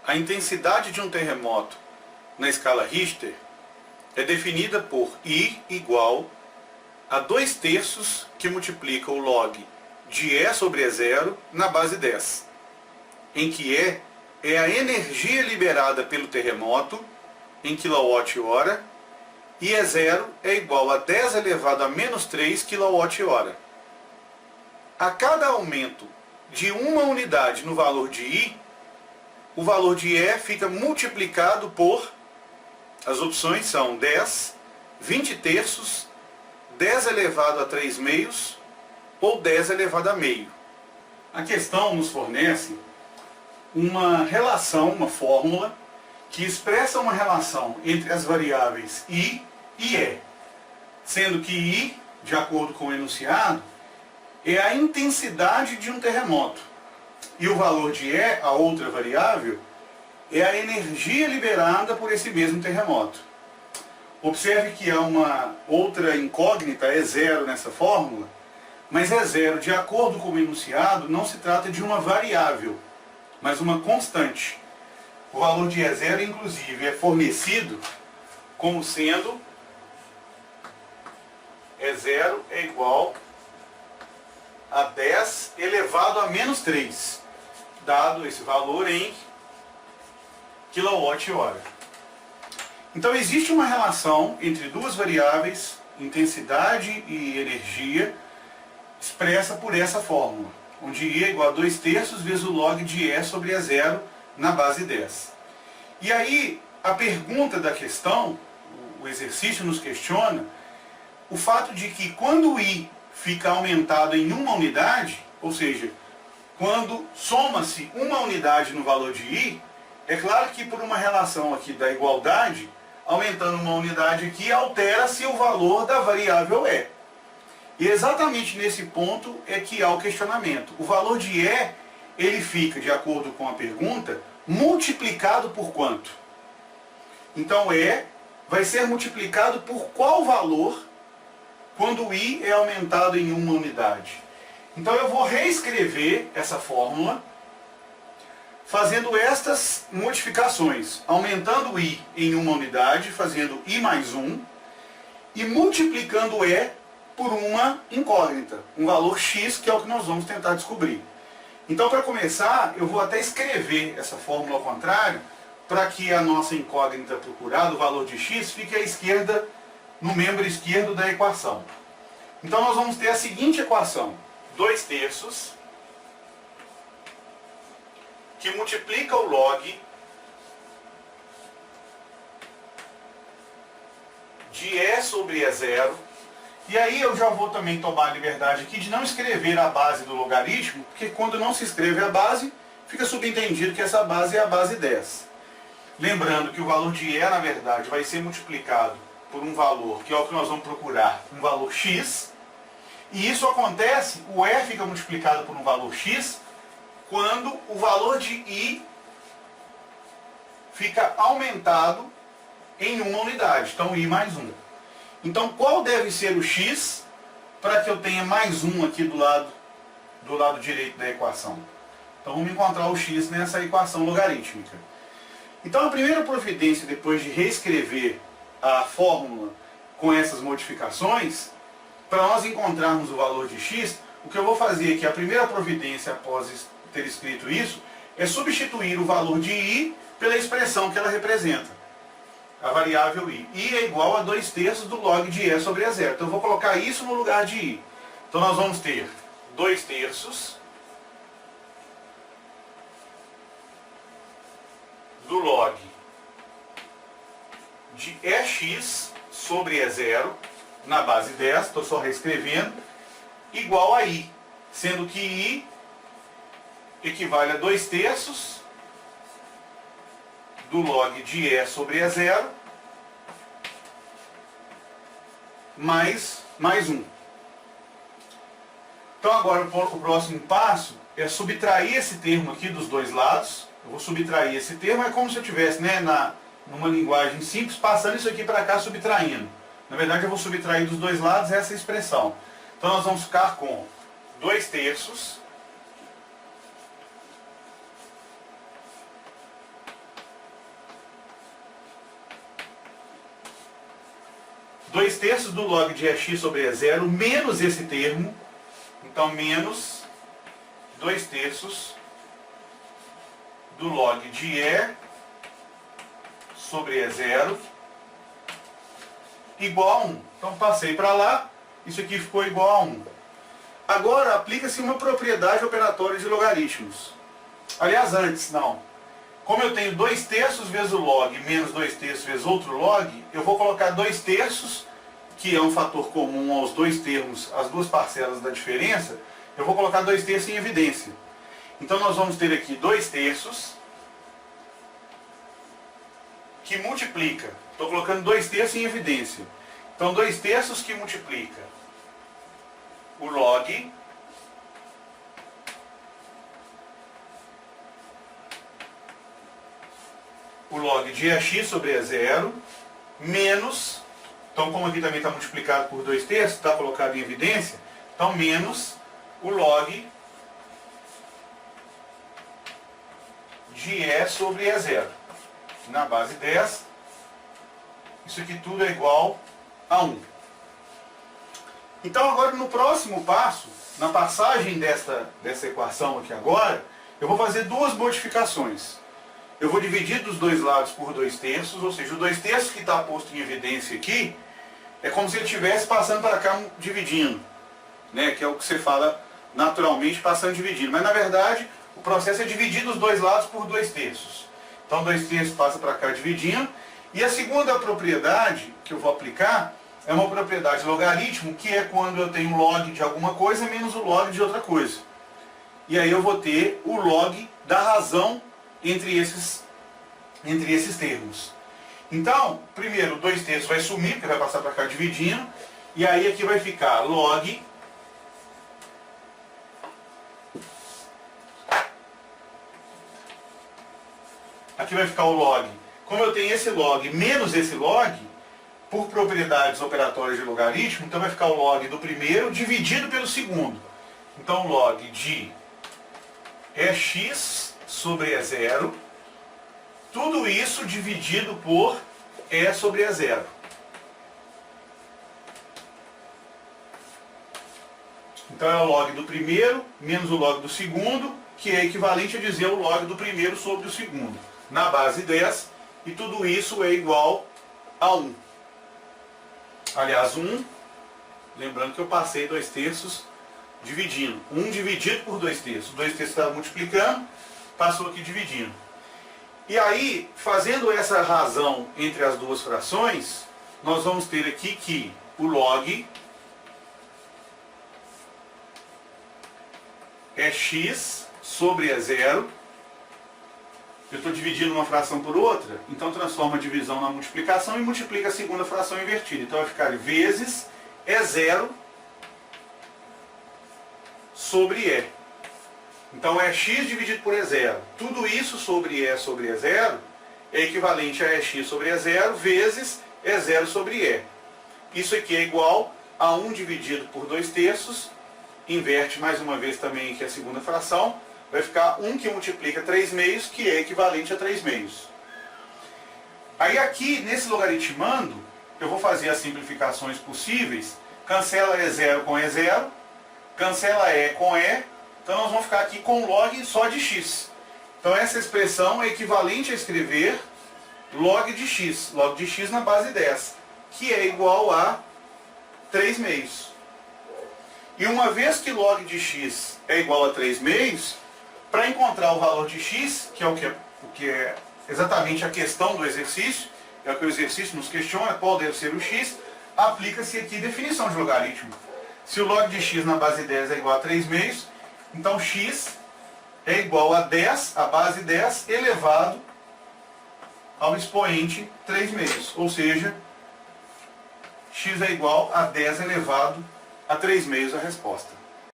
A intensidade de um terremoto na escala Richter é definida por I igual a 2/3 que multiplica o log de E sobre E0 na base 10, em que E é a energia liberada pelo terremoto em kWh e E0 é igual a 10 elevado a menos 3 kWh. A cada aumento de uma unidade no valor de I, o valor de E fica multiplicado por, as opções são 10, 20/3, 10 elevado a 3 meios ou 10 elevado a meio. A questão nos fornece uma relação, uma fórmula, que expressa uma relação entre as variáveis I e E, sendo que I, de acordo com o enunciado, é a intensidade de um terremoto. E o valor de E, a outra variável, é a energia liberada por esse mesmo terremoto. Observe que há uma outra incógnita, E0, nessa fórmula, mas E0, de acordo com o enunciado, não se trata de uma variável, mas uma constante. O valor de E0, inclusive, é fornecido como sendo E0 é igual a 10 elevado a menos 3, dado esse valor em kWh. Então existe uma relação entre duas variáveis, intensidade e energia, expressa por essa fórmula, onde I é igual a 2/3 vezes o log de E sobre E0 na base 10. E aí a pergunta da questão, o exercício nos questiona o fato de que quando I fica aumentado em uma unidade, ou seja, quando soma-se uma unidade no valor de I, é claro que por uma relação aqui da igualdade, aumentando uma unidade aqui, altera-se o valor da variável E. E exatamente nesse ponto é que há o questionamento. O valor de E, ele fica, de acordo com a pergunta, multiplicado por quanto? Então E vai ser multiplicado por qual valor quando o I é aumentado em uma unidade? Então eu vou reescrever essa fórmula fazendo estas modificações, aumentando o I em uma unidade, fazendo I mais 1, e multiplicando E por uma incógnita, um valor X, que é o que nós vamos tentar descobrir. Então, para começar, eu vou até escrever essa fórmula ao contrário, para que a nossa incógnita procurada, o valor de X, fique à esquerda, no membro esquerdo da equação. Então, nós vamos ter a seguinte equação: 2/3 que multiplica o log de E sobre E0. E aí eu já vou também tomar a liberdade aqui de não escrever a base do logaritmo, porque quando não se escreve a base, fica subentendido que essa base é a base 10. Lembrando que o valor de E, na verdade, vai ser multiplicado por um valor, que é o que nós vamos procurar, um valor X. E isso acontece, o E fica multiplicado por um valor X, quando o valor de I fica aumentado em uma unidade. Então, I mais 1. Então, qual deve ser o X para que eu tenha mais 1 aqui do lado direito da equação? Então, vamos encontrar o X nessa equação logarítmica. Então, a primeira providência, depois de reescrever a fórmula com essas modificações, para nós encontrarmos o valor de X, o que eu vou fazer aqui, a primeira providência após ter escrito isso, é substituir o valor de I pela expressão que ela representa, a variável I. I é igual a 2/3 do log de E sobre E0. Então eu vou colocar isso no lugar de I. Então nós vamos ter 2/3 do log de EX sobre E0 na base 10, estou só reescrevendo, igual a I, sendo que I equivale a 2/3 do log de E sobre E0 mais 1. Então agora o próximo passo é subtrair esse termo aqui dos dois lados. Eu vou subtrair esse termo, é como se eu estivesse, né, numa linguagem simples, passando isso aqui para cá, subtraindo. Na verdade eu vou subtrair dos dois lados essa expressão. Então nós vamos ficar com 2/3 2/3 do log de EX sobre E0 menos esse termo. Então, menos 2/3 do log de E sobre E0 igual a 1. Então, passei para lá, isso aqui ficou igual a 1. Agora, aplica-se uma propriedade operatória de logaritmos. Aliás, antes, não. Como eu tenho 2/3 vezes o log menos 2/3 vezes outro log, eu vou colocar 2/3, que é um fator comum aos dois termos, as duas parcelas da diferença, eu vou colocar 2/3 em evidência. Então nós vamos ter aqui 2/3 que multiplica. Estou colocando 2/3 em evidência. Então 2/3 que multiplica o log de EX sobre E0 menos, então como aqui também está multiplicado por 2/3, está colocado em evidência, então menos o log de E sobre E0. Na base 10, isso aqui tudo é igual a 1. Então agora no próximo passo, na passagem dessa equação aqui agora, eu vou fazer duas modificações. Eu vou dividir dos dois lados por 2/3, ou seja, o 2/3 que está posto em evidência aqui, é como se ele estivesse passando para cá dividindo, né? Que é o que você fala naturalmente passando dividindo. Mas na verdade, o processo é dividir dos dois lados por 2/3. Então 2/3 passa para cá dividindo. E a segunda propriedade que eu vou aplicar é uma propriedade logaritmo, que é quando eu tenho log de alguma coisa menos o log de outra coisa. E aí eu vou ter o log da razão entre esses termos. Então, primeiro, 2/3 vai sumir, porque vai passar para cá dividindo. E aí aqui vai ficar log aqui vai ficar o log. Como eu tenho esse log menos esse log, por propriedades operatórias de logaritmo, então vai ficar o log do primeiro dividido pelo segundo. Então log de EX sobre E0, tudo isso dividido por E sobre E0. Então é o log do primeiro menos o log do segundo, que é equivalente a dizer o log do primeiro sobre o segundo, na base 10, e tudo isso é igual a 1. Aliás, 1, lembrando que eu passei 2/3 dividindo. 1 dividido por 2/3. 2/3 estava multiplicando, passou aqui dividindo. E aí, fazendo essa razão entre as duas frações, nós vamos ter aqui que o log é x sobre E0. Eu estou dividindo uma fração por outra, então transforma a divisão na multiplicação e multiplica a segunda fração invertida. Então vai ficar vezes E0 sobre E. Então é x dividido por E0. Tudo isso sobre E0 é equivalente a EX sobre E0 vezes E0 sobre E. Isso aqui é igual a 1 dividido por 2/3. Inverte mais uma vez também aqui a segunda fração. Vai ficar 1 que multiplica 3/2, que é equivalente a 3/2. Aí aqui, nesse logaritmando, eu vou fazer as simplificações possíveis. Cancela E0 com E0, cancela E com E. Então nós vamos ficar aqui com log só de x. Então essa expressão é equivalente a escrever log de x na base 10, que é igual a 3/2. E uma vez que log de x é igual a 3/2, para encontrar o valor de x, que é o que é exatamente a questão do exercício, é o que o exercício nos questiona, qual deve ser o x, aplica-se aqui definição de logaritmo. Se o log de x na base 10 é igual a 3/2, então x é igual a 10, a base 10, elevado ao expoente 3/2. Ou seja, x é igual a 10 elevado a 3/2 a resposta.